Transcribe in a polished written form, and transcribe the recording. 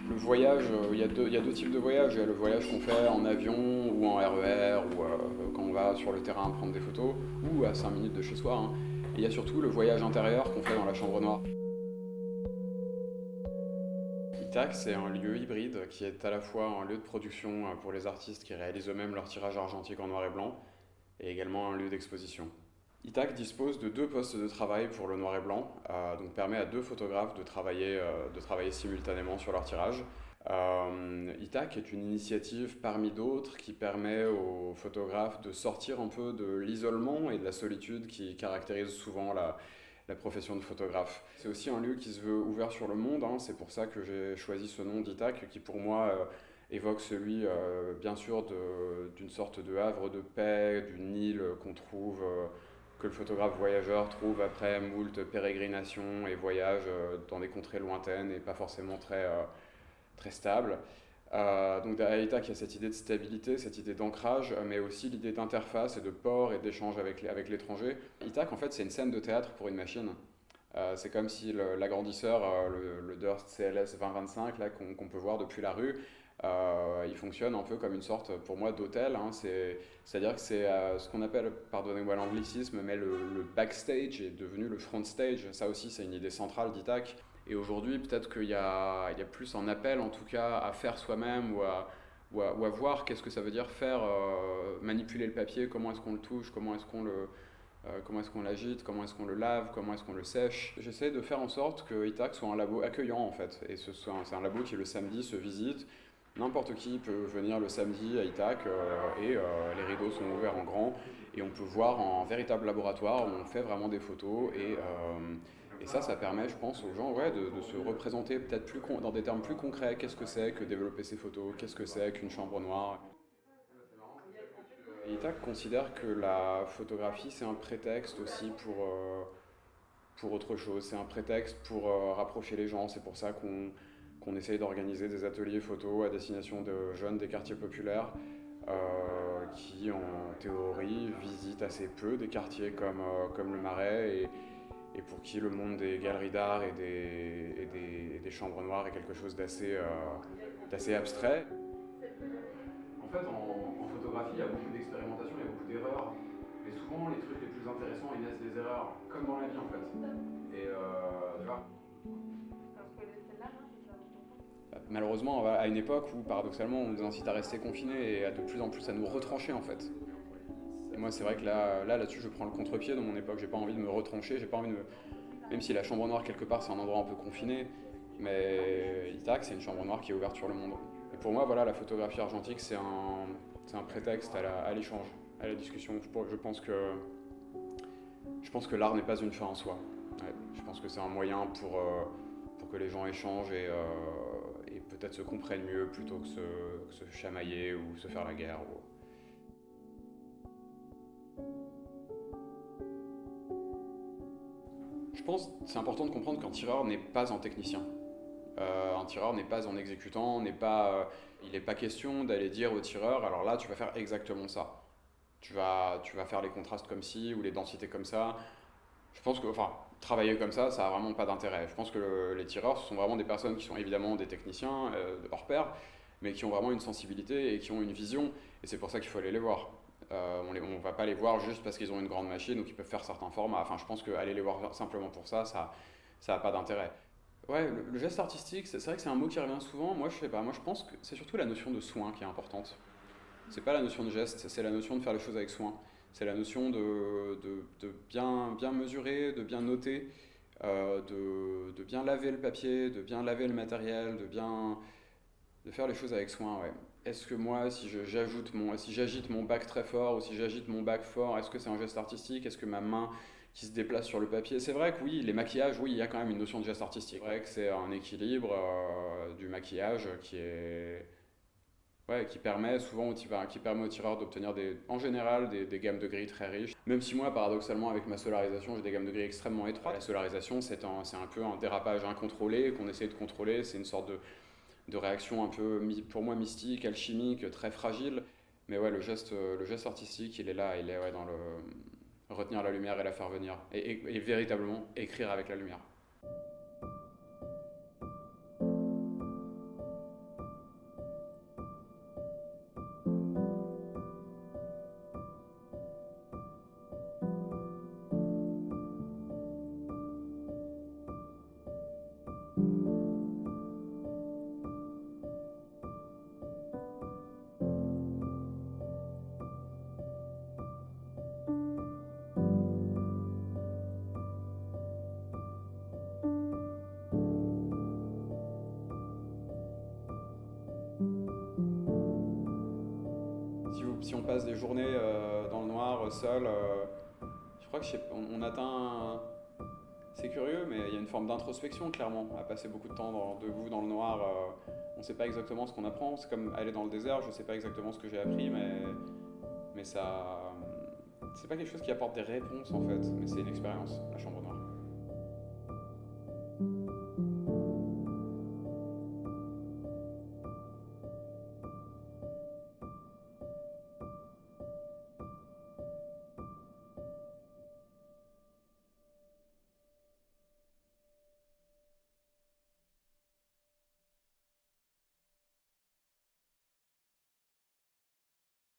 Le voyage, il y a deux types de voyages. Il y a le voyage qu'on fait en avion ou en RER ou quand on va sur le terrain prendre des photos ou à 5 minutes de chez soi, hein. Et il y a surtout le voyage intérieur qu'on fait dans la chambre noire. ITAC, c'est un lieu hybride qui est à la fois un lieu de production pour les artistes qui réalisent eux-mêmes leur tirage argentique en noir et blanc et également un lieu d'exposition. ITAC dispose de deux postes de travail pour le noir et blanc, donc permet à deux photographes de travailler simultanément sur leur tirage. ITAC est une initiative parmi d'autres qui permet aux photographes de sortir un peu de l'isolement et de la solitude qui caractérise souvent la profession de photographe. C'est aussi un lieu qui se veut ouvert sur le monde, hein. C'est pour ça que j'ai choisi ce nom d'ITAC qui pour moi évoque celui bien sûr d'une sorte de havre de paix, d'une île qu'on trouve, que le photographe voyageur trouve après moult pérégrinations et voyages dans des contrées lointaines et pas forcément très stables. Donc derrière ITAC, il y a cette idée de stabilité, cette idée d'ancrage, mais aussi l'idée d'interface et de port et d'échange avec l'étranger. ITAC, en fait, c'est une scène de théâtre pour une machine. C'est comme si l'agrandisseur, le Durst CLS 2025, là, qu'on peut voir depuis la rue, il fonctionne un peu comme une sorte, pour moi, d'hôtel, hein. C'est-à-dire que c'est ce qu'on appelle, pardonnez-moi l'anglicisme, mais le backstage est devenu le front stage. Ça aussi, c'est une idée centrale d'ITAC. Et aujourd'hui, peut-être il y a plus un appel, en tout cas, à faire soi-même ou à voir qu'est-ce que ça veut dire faire, manipuler le papier, comment est-ce qu'on le touche, comment est-ce qu'on l'agite, comment est-ce qu'on le lave, comment est-ce qu'on le sèche. J'essaie de faire en sorte que ITAC soit un labo accueillant en fait. Et c'est un labo qui le samedi se visite. N'importe qui peut venir le samedi à ITAC les rideaux sont ouverts en grand et on peut voir un véritable laboratoire où on fait vraiment des photos et ça permet, je pense, aux gens ouais, de se représenter peut-être dans des termes plus concrets. Qu'est-ce que c'est que développer ces photos? Qu'est-ce que c'est qu'une chambre noire? ITAC considère que la photographie, c'est un prétexte aussi pour autre chose. C'est un prétexte pour rapprocher les gens. C'est pour ça qu'on essaye d'organiser des ateliers photo à destination de jeunes des quartiers populaires qui, en théorie, visitent assez peu des quartiers comme le Marais et pour qui le monde des galeries d'art et des chambres noires est quelque chose d'assez abstrait. En fait, en photographie, il y a beaucoup d'expérimentation, il y a beaucoup d'erreurs. Et souvent, les trucs les plus intéressants, ils naissent des erreurs, comme dans la vie en fait. Et tu vois, malheureusement, à une époque où paradoxalement on nous incite à rester confinés et de plus en plus à nous retrancher en fait. Et moi, c'est vrai que là-dessus, je prends le contre-pied dans mon époque. J'ai pas envie de me retrancher, j'ai pas envie de me. Même si la chambre noire, quelque part, c'est un endroit un peu confiné, mais Itac, c'est une chambre noire qui est ouverte sur le monde. Et pour moi, voilà, la photographie argentique, c'est un prétexte à l'échange, à la discussion. Je pense que l'art n'est pas une fin en soi. Ouais, je pense que c'est un moyen pour que les gens échangent et peut-être se comprennent mieux plutôt que se chamailler ou se faire la guerre. Je pense que c'est important de comprendre qu'un tireur n'est pas un technicien. Un tireur n'est pas un exécutant, il n'est pas question d'aller dire au tireur, alors là tu vas faire exactement ça. Tu vas faire les contrastes comme ci ou les densités comme ça. Je pense que, enfin, travailler comme ça a vraiment pas d'intérêt. Je pense que les tireurs, ce sont vraiment des personnes qui sont évidemment des techniciens hors pair, mais qui ont vraiment une sensibilité et qui ont une vision, et c'est pour ça qu'il faut aller les voir. On va pas les voir juste parce qu'ils ont une grande machine ou qu'ils peuvent faire certains formats. Enfin, je pense qu'aller les voir simplement pour ça a pas d'intérêt. Ouais, le geste artistique, c'est vrai que c'est un mot qui revient souvent. Moi, je sais pas. Moi, je pense que c'est surtout la notion de soin qui est importante. C'est pas la notion de geste, c'est la notion de faire les choses avec soin. C'est la notion de bien mesurer, de bien noter, de bien laver le papier, de bien laver le matériel, de faire les choses avec soin, ouais. Est-ce que moi, si j'agite mon bac très fort ou si j'agite mon bac fort, est-ce que c'est un geste artistique? Est-ce que ma main qui se déplace sur le papier? C'est vrai que oui, les maquillages, oui, il y a quand même une notion de geste artistique. C'est vrai que c'est un équilibre du maquillage qui permet souvent qui permet au tireur d'obtenir en général des gammes de gris très riches. Même si moi, paradoxalement, avec ma solarisation, j'ai des gammes de gris extrêmement étroites. La solarisation, c'est un peu un dérapage incontrôlé qu'on essaie de contrôler. C'est une sorte de réaction un peu, pour moi, mystique, alchimique, très fragile. Mais ouais, le geste artistique, il est là, il est ouais, dans le retenir la lumière et la faire venir. Et véritablement écrire avec la lumière. Si on passe des journées dans le noir, seul, je crois que on atteint. C'est curieux, mais il y a une forme d'introspection clairement à passer beaucoup de temps debout dans le noir. On ne sait pas exactement ce qu'on apprend. C'est comme aller dans le désert, je ne sais pas exactement ce que j'ai appris, mais ça. C'est pas quelque chose qui apporte des réponses en fait, mais c'est une expérience, la chambre noire.